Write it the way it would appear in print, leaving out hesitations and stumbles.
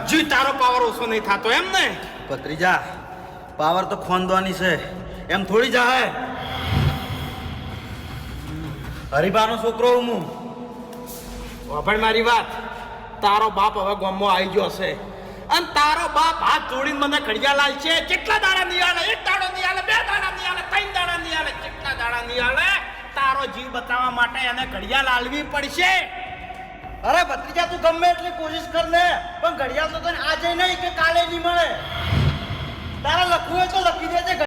હજુ તારો પાવર ઓછો નહીં થતો એમ ને? ભત્રીજા, પાવર તો ખોંદવાની છે, એમ થોડી જાય. હરીબાનો છોકરો હું. પણ મારી વાત, તારો બાપ હવે ગામમાં આવી ગયો છે અને તારો બાપ હાથ જોડીને મને ઘડિયાળ છે. કેટલા દાડા નહીં આલે? એક દાડો નહીં આલે, બે દાડા નહીં આલે, ત્રણ દાડા નહીં આલે, કેટલા દાડા નહીં આલે? તારો જીવ બચાવવા માટે એને ઘડિયાળ આલવી પડશે. અરે ભત્રીજા, તું ગમે એટલી કોશિશ કર ને, પણ ઘડિયાળ તો તને આજે નહીં કે કાલે નહીં મળે. તારે લખવું હોય તો લખી દેજે.